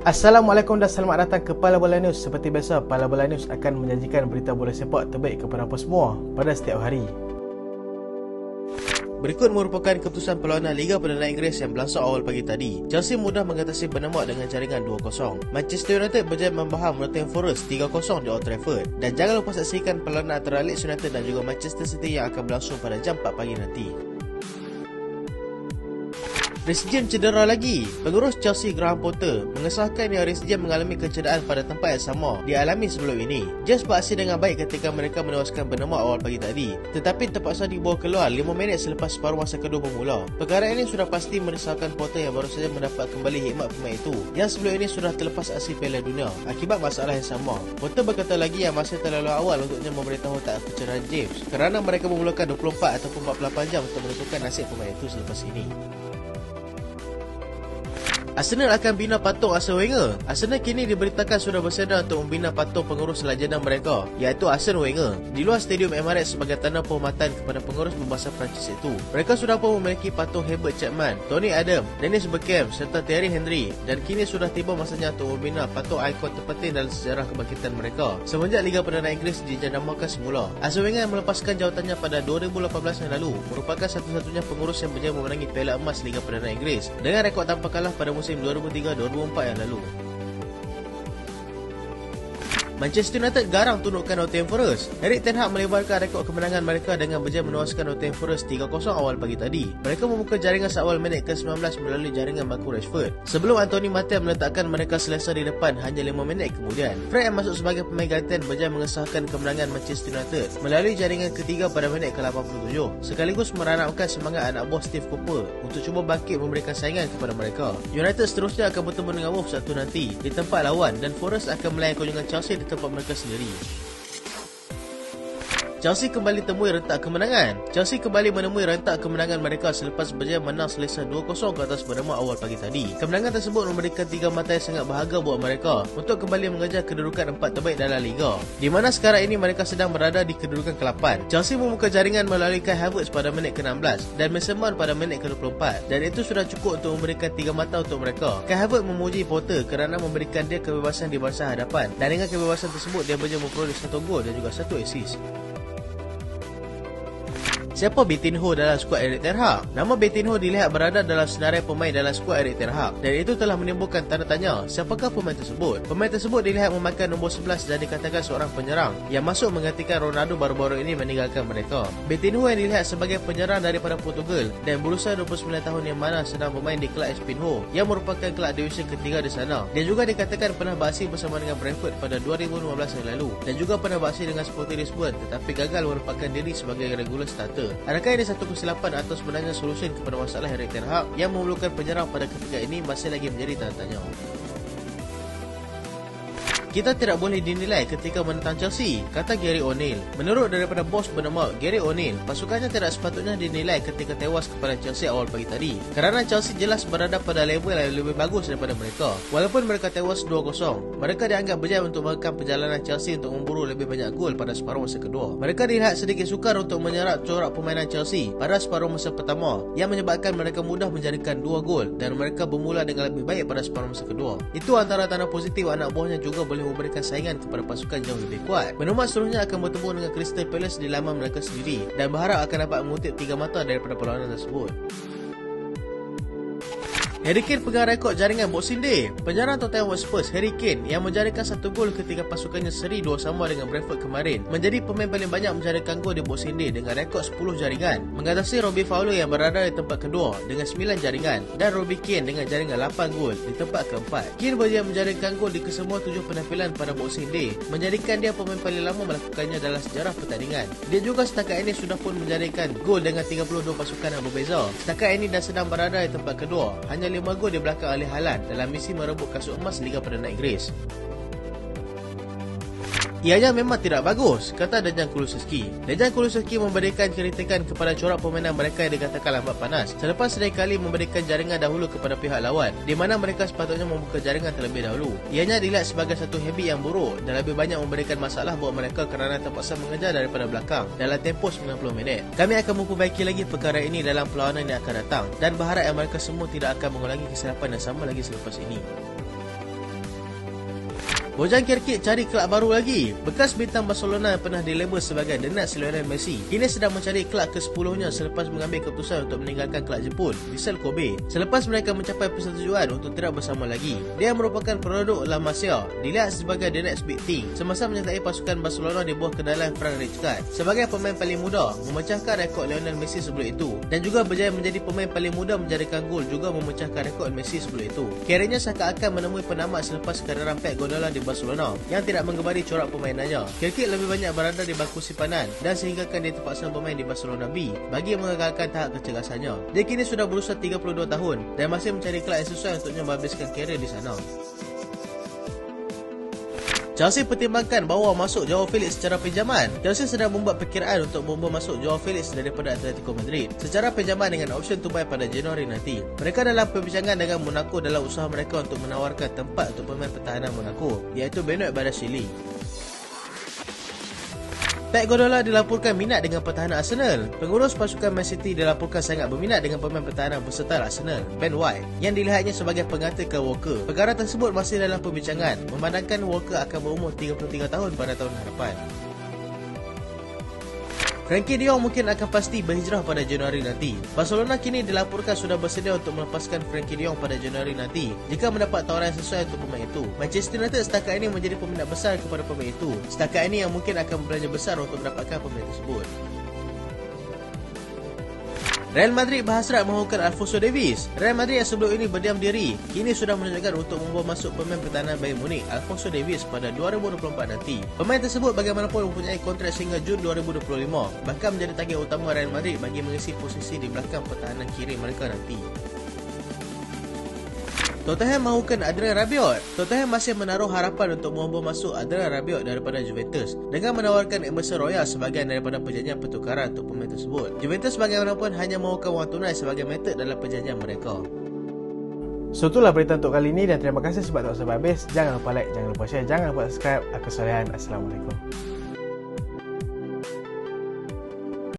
Assalamualaikum dan selamat datang ke Pala Bola News. Seperti biasa, Pala Bola News akan menjanjikan berita bola sepak terbaik kepada anda semua pada setiap hari. Berikut merupakan keputusan perlawanan Liga Perdana Inggeris yang berlangsung awal pagi tadi. Chelsea mudah mengatasi Bournemouth dengan jaringan 2-0. Manchester United berjaya membaham Nottingham Forest 3-0 di Old Trafford. Dan jangan lupa saksikan perlawanan antara Leeds United dan juga Manchester City yang akan berlangsung pada jam 4 pagi nanti. Reece James cedera lagi. Pengurus Chelsea Graham Potter mengesahkan yang Reece James mengalami kecederaan pada tempat yang sama dialami sebelum ini. James beraksi dengan baik ketika mereka menewaskan Bournemouth awal pagi tadi, tetapi terpaksa dibawa keluar 5 minit selepas separuh masa kedua bermula. Perkara ini sudah pasti merisaukan Potter yang baru saja mendapat kembali hikmat pemain itu yang sebelum ini sudah terlepas aksi Piala Dunia akibat masalah yang sama. Potter berkata lagi yang masih terlalu awal untuknya memberitahu tak kecederaan James kerana mereka memerlukan 24 ataupun 48 jam untuk menentukan nasib pemain itu selepas ini. Arsenal akan bina patung Arsene Wenger. Arsenal kini diberitakan sudah bersedia untuk membina patung pengurus legenda mereka, iaitu Arsene Wenger, di luar Stadium Emirates sebagai tanda penghormatan kepada pengurus berbahasa Perancis itu. Mereka sudah pun memiliki patung Herbert Chapman, Tony Adams, Dennis Bergkamp serta Thierry Henry, dan kini sudah tiba masanya untuk membina patung ikon terpenting dalam sejarah kebangkitan mereka semenjak Liga Perdana Inggeris dijenamakan semula. Arsene Wenger yang melepaskan jawatannya pada 2018 yang lalu merupakan satu-satunya pengurus yang berjaya memenangi Piala Emas Liga Perdana Inggeris dengan rekod tanpa kalah pada musim 2003-2004 yang lalu. Manchester United garang tundukkan Nottingham Forest. Erik ten Hag melebarkan rekod kemenangan mereka dengan berjaya menewaskan Nottingham Forest 3-0 awal pagi tadi. Mereka membuka jaringan seawal minit ke-19 melalui jaringan Marcus Rashford, sebelum Anthony Martial meletakkan mereka selesa di depan hanya 5 minit kemudian. Fred yang masuk sebagai pemain gantian berjaya mengesahkan kemenangan Manchester United melalui jaringan ketiga pada minit ke-87, sekaligus meranapkan semangat anak buah Steve Cooper untuk cuba bangkit memberikan saingan kepada mereka. United seterusnya akan bertemu dengan Wolves Sabtu nanti di tempat lawan, dan Forest akan melayan kunjungan Chelsea di tempat mereka sendiri. Chelsea kembali temui rentak kemenangan. Chelsea kembali menemui rentak kemenangan mereka selepas berjaya menang selesa 2-0 ke atas Bournemouth awal pagi tadi. Kemenangan tersebut memberikan 3 mata yang sangat berharga buat mereka untuk kembali mengejar kedudukan 4 terbaik dalam Liga, di mana sekarang ini mereka sedang berada di kedudukan ke-8. Chelsea membuka jaringan melalui Kai Havertz pada minit ke-16 dan Mason Mount pada minit ke-24, dan itu sudah cukup untuk memberikan 3 mata untuk mereka. Kai Havertz memuji Potter kerana memberikan dia kebebasan di barisan hadapan, dan dengan kebebasan tersebut dia berjaya memperoleh 1 gol dan juga 1 assist. Siapa Betinho dalam skuad Erik ten Hag? Nama Betinho dilihat berada dalam senarai pemain dalam skuad Erik ten Hag, dan itu telah menimbulkan tanda tanya, siapakah pemain tersebut? Pemain tersebut dilihat memakan nombor 11 dan dikatakan seorang penyerang yang masuk menggantikan Ronaldo baru-baru ini meninggalkan mereka. Betinho yang dilihat sebagai penyerang daripada Portugal dan berusia 29 tahun yang mana sedang bermain di kelab Espinho yang merupakan kelab divisi ketiga di sana. Dia juga dikatakan pernah beraksi bersama dengan Brentford pada 2015 yang lalu dan juga pernah beraksi dengan Sporting Lisbon, tetapi gagal merupakan diri sebagai regular starter. Adakah ini satu kesilapan atau sebenarnya solusi kepada masalah Erik ten Hag yang memerlukan penyerang pada ketika ini masih lagi menjadi tanda tanya. Kita tidak boleh dinilai ketika menentang Chelsea, kata Gary O'Neil. Menurut daripada bos Bournemouth, Gary O'Neil, pasukannya tidak sepatutnya dinilai ketika tewas kepada Chelsea awal pagi tadi, kerana Chelsea jelas berada pada level yang lebih bagus daripada mereka. Walaupun mereka tewas 2-0, mereka dianggap berjaya untuk merekam perjalanan Chelsea untuk memburu lebih banyak gol pada separuh masa kedua. Mereka dilihat sedikit sukar untuk menyerap corak permainan Chelsea pada separuh masa pertama, yang menyebabkan mereka mudah menjadikan 2 gol, dan mereka bermula dengan lebih baik pada separuh masa kedua. Itu antara tanda positif anak buahnya juga boleh memberikan saingan kepada pasukan jauh lebih kuat. Bournemouth seterusnya akan bertemu dengan Crystal Palace di laman mereka sendiri dan berharap akan dapat mengutip 3 mata daripada perlawanan tersebut. Harry Kane pegang rekod jaringan Boxing Day. Penyerang Tottenham Hotspur Harry Kane yang menjaringkan 1 gol ketika pasukannya seri 2 sama dengan Brentford kemarin menjadi pemain paling banyak menjaringkan gol di Boxing Day dengan rekod 10 jaringan, mengatasi Robbie Fowler yang berada di tempat kedua dengan 9 jaringan dan Robbie Keane dengan jaringan 8 gol di tempat keempat. Keane berjaya menjaringkan gol di kesemua 7 penampilan pada Boxing Day, menjadikan dia pemain paling lama melakukannya dalam sejarah pertandingan. Dia juga setakat ini sudah pun menjaringkan gol dengan 32 pasukan yang berbeza. Setakat ini dah sedang berada di tempat kedua, hanya 5 gol di belakang Erling Haaland dalam misi merebut kasut emas Liga Perdana Inggeris. Ianya memang tidak bagus, kata Dejan Kulusevski. Dejan Kulusevski memberikan kritikan kepada corak permainan mereka yang dikatakan lambat panas selepas seringkali memberikan jaringan dahulu kepada pihak lawan, di mana mereka sepatutnya membuka jaringan terlebih dahulu. Ianya dilihat sebagai satu habit yang buruk dan lebih banyak memberikan masalah buat mereka kerana terpaksa mengejar daripada belakang dalam tempoh 90 minit. Kami akan memperbaiki lagi perkara ini dalam perlawanan yang akan datang dan berharap yang mereka semua tidak akan mengulangi kesilapan yang sama lagi selepas ini. Bojan Kirkic cari kelab baru lagi. Bekas bintang Barcelona yang pernah dilabel sebagai The Next Lionel Messi kini sedang mencari kelab ke-10-nya selepas mengambil keputusan untuk meninggalkan kelab Jepun, Vissel Kobe. Selepas mereka mencapai persetujuan untuk tidak bersama lagi. Dia merupakan produk La Masia, dilihat sebagai the next big thing semasa menyertai pasukan Barcelona di bawah kendalan Frank Rijkaard. Sebagai pemain paling muda memecahkan rekod Lionel Messi sebelum itu dan juga berjaya menjadi pemain paling muda menjadikan gol juga memecahkan rekod Messi sebelum itu. Kerjanya seakan-akan menemui penamat selepas kehadiran Pep Guardiola di Barcelona yang tidak menggemari corak permainannya. Kirkic lebih banyak berada di bangku simpanan dan sehinggakan dia terpaksa bermain di Barcelona B bagi mengekalkan tahap kecergasannya. Dia kini sudah berusia 32 tahun dan masih mencari kelab yang sesuai untuknya menghabiskan kerjaya di sana. Chelsea pertimbangkan bawa masuk Joao Felix secara pinjaman. Chelsea sedang membuat perkiraan untuk membawa masuk Joao Felix daripada Atletico Madrid secara pinjaman dengan option to buy pada Januari nanti. Mereka dalam perbincangan dengan Monaco dalam usaha mereka untuk menawarkan tempat untuk pemain pertahanan Monaco, iaitu Benoit Badiashile. Pep Guardiola dilaporkan minat dengan pertahanan Arsenal. Pengurus pasukan Man City dilaporkan sangat berminat dengan pemain pertahanan versatile Arsenal, Ben White, yang dilihatnya sebagai pengganti ke Walker. Perkara tersebut masih dalam perbincangan, memandangkan Walker akan berumur 33 tahun pada tahun hadapan. Frenkie de Jong mungkin akan pasti berhijrah pada Januari nanti. Barcelona kini dilaporkan sudah bersedia untuk melepaskan Frenkie de Jong pada Januari nanti jika mendapat tawaran sesuai untuk pemain itu. Manchester United setakat ini menjadi peminat besar kepada pemain itu. Setakat ini yang mungkin akan berbelanja besar untuk mendapatkan pemain tersebut. Real Madrid berhasrat mahukan Alphonso Davies. Real Madrid yang sebelum ini berdiam diri kini sudah menunjukkan untuk membawa masuk pemain pertahanan Bayern Munich, Alphonso Davies, pada 2024 nanti. Pemain tersebut bagaimanapun mempunyai kontrak sehingga Jun 2025, bahkan menjadi target utama Real Madrid bagi mengisi posisi di belakang pertahanan kiri mereka nanti. Tottenham mahukan Adrien Rabiot. Tottenham masih menaruh harapan untuk membawa masuk Adrien Rabiot daripada Juventus dengan menawarkan Emerson Royal sebagian daripada perjanjian pertukaran untuk pemain tersebut. Juventus bagaimanapun hanya mahukan wang tunai sebagai metod dalam perjanjian mereka. So itulah berita untuk kali ini dan terima kasih sebab tengok sampai habis. Jangan lupa like, jangan lupa share, jangan lupa subscribe. Aku Solehan. Assalamualaikum.